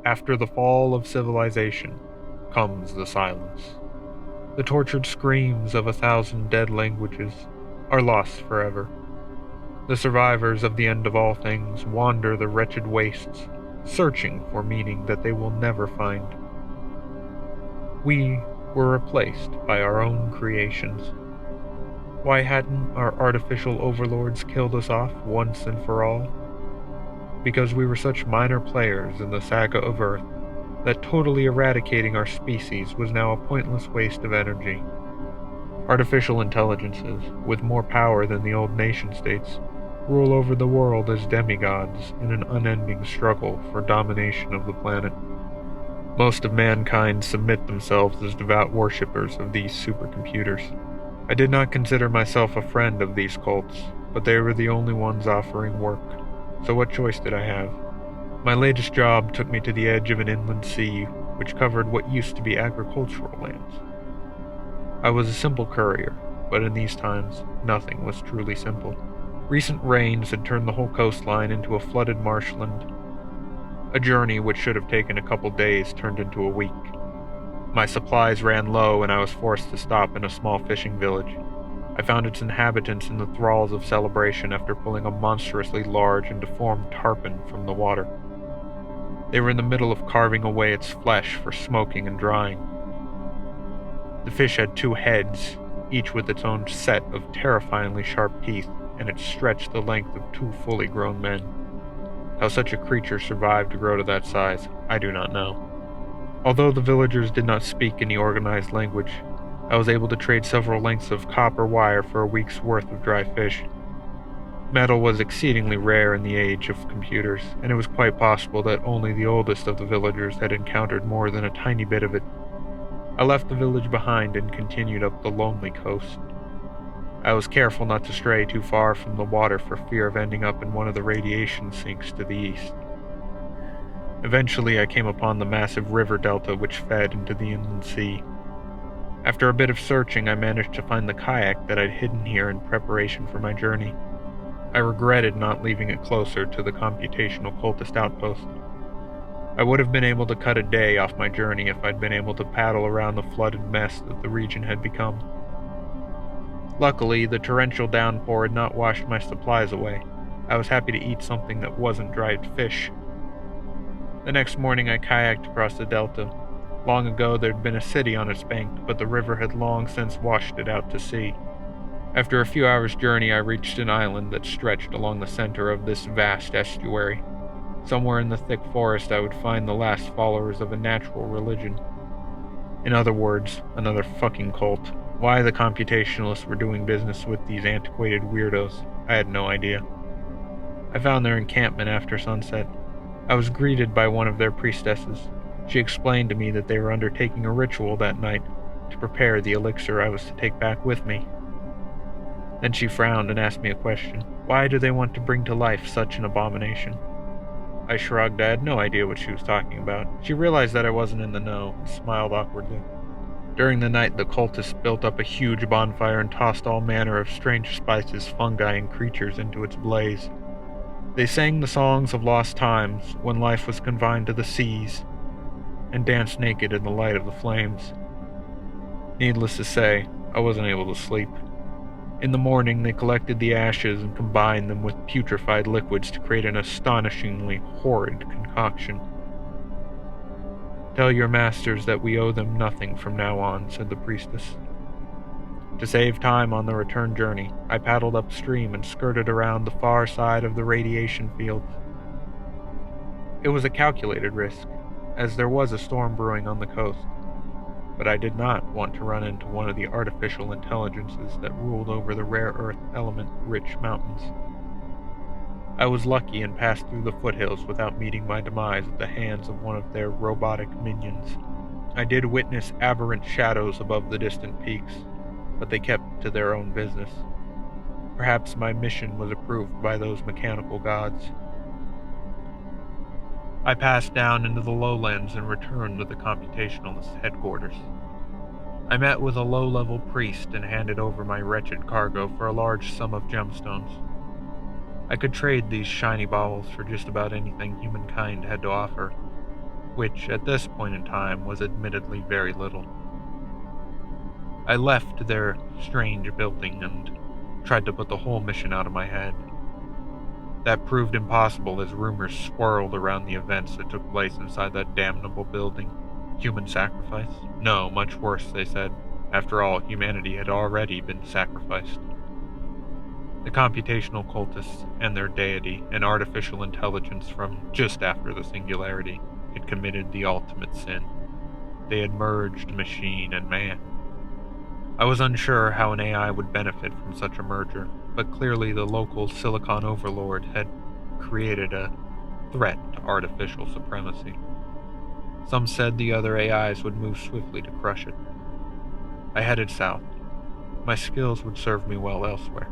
After the fall of civilization comes the silence. The tortured screams of 1,000 dead languages are lost forever. The survivors of the end of all things wander the wretched wastes, searching for meaning that they will never find. We were replaced by our own creations. Why hadn't our artificial overlords killed us off once and for all? Because we were such minor players in the saga of Earth that totally eradicating our species was now a pointless waste of energy. Artificial intelligences, with more power than the old nation-states, rule over the world as demigods in an unending struggle for domination of the planet. Most of mankind submit themselves as devout worshippers of these supercomputers. I did not consider myself a friend of these cults, but they were the only ones offering work, so what choice did I have? My latest job took me to the edge of an inland sea which covered what used to be agricultural lands. I was a simple courier, but in these times, nothing was truly simple. Recent rains had turned the whole coastline into a flooded marshland. A journey which should have taken a couple days turned into a week. My supplies ran low and I was forced to stop in a small fishing village. I found its inhabitants in the thralls of celebration after pulling a monstrously large and deformed tarpon from the water. They were in the middle of carving away its flesh for smoking and drying. The fish had 2 heads, each with its own set of terrifyingly sharp teeth, and it stretched the length of 2 fully grown men. How such a creature survived to grow to that size, I do not know. Although the villagers did not speak any organized language, I was able to trade several lengths of copper wire for a week's worth of dry fish. Metal was exceedingly rare in the age of computers, and it was quite possible that only the oldest of the villagers had encountered more than a tiny bit of it. I left the village behind and continued up the lonely coast. I was careful not to stray too far from the water for fear of ending up in one of the radiation sinks to the east. Eventually, I came upon the massive river delta which fed into the inland sea. After a bit of searching, I managed to find the kayak that I'd hidden here in preparation for my journey. I regretted not leaving it closer to the computational cultist outpost. I would have been able to cut a day off my journey if I'd been able to paddle around the flooded mess that the region had become. Luckily, the torrential downpour had not washed my supplies away. I was happy to eat something that wasn't dried fish. The next morning I kayaked across the delta. Long ago there'd been a city on its bank, but the river had long since washed it out to sea. After a few hours' journey I reached an island that stretched along the center of this vast estuary. Somewhere in the thick forest I would find the last followers of a natural religion. In other words, another fucking cult. Why the computationalists were doing business with these antiquated weirdos, I had no idea. I found their encampment after sunset. I was greeted by one of their priestesses. She explained to me that they were undertaking a ritual that night to prepare the elixir I was to take back with me. Then she frowned and asked me a question. Why do they want to bring to life such an abomination? I shrugged. I had no idea what she was talking about. She realized that I wasn't in the know and smiled awkwardly. During the night, the cultists built up a huge bonfire and tossed all manner of strange spices, fungi, and creatures into its blaze. They sang the songs of lost times when life was confined to the seas, and danced naked in the light of the flames. Needless to say, I wasn't able to sleep. In the morning, they collected the ashes and combined them with putrefied liquids to create an astonishingly horrid concoction. "Tell your masters that we owe them nothing from now on," said the priestess. To save time on the return journey, I paddled upstream and skirted around the far side of the radiation field. It was a calculated risk, as there was a storm brewing on the coast, but I did not want to run into one of the artificial intelligences that ruled over the rare earth element-rich mountains. I was lucky and passed through the foothills without meeting my demise at the hands of one of their robotic minions. I did witness aberrant shadows above the distant peaks, but they kept to their own business. Perhaps my mission was approved by those mechanical gods. I passed down into the lowlands and returned to the computationalist headquarters. I met with a low-level priest and handed over my wretched cargo for a large sum of gemstones. I could trade these shiny baubles for just about anything humankind had to offer. which at this point in time was admittedly very little. I left their strange building and tried to put the whole mission out of my head. That proved impossible as rumors swirled around the events that took place inside that damnable building. Human sacrifice? No, much worse, they said. After all, humanity had already been sacrificed. The computational cultists and their deity, an artificial intelligence from just after the singularity, had committed the ultimate sin. They had merged machine and man. I was unsure how an AI would benefit from such a merger, but clearly the local Silicon overlord had created a threat to artificial supremacy. Some said the other AIs would move swiftly to crush it. I headed south. My skills would serve me well elsewhere.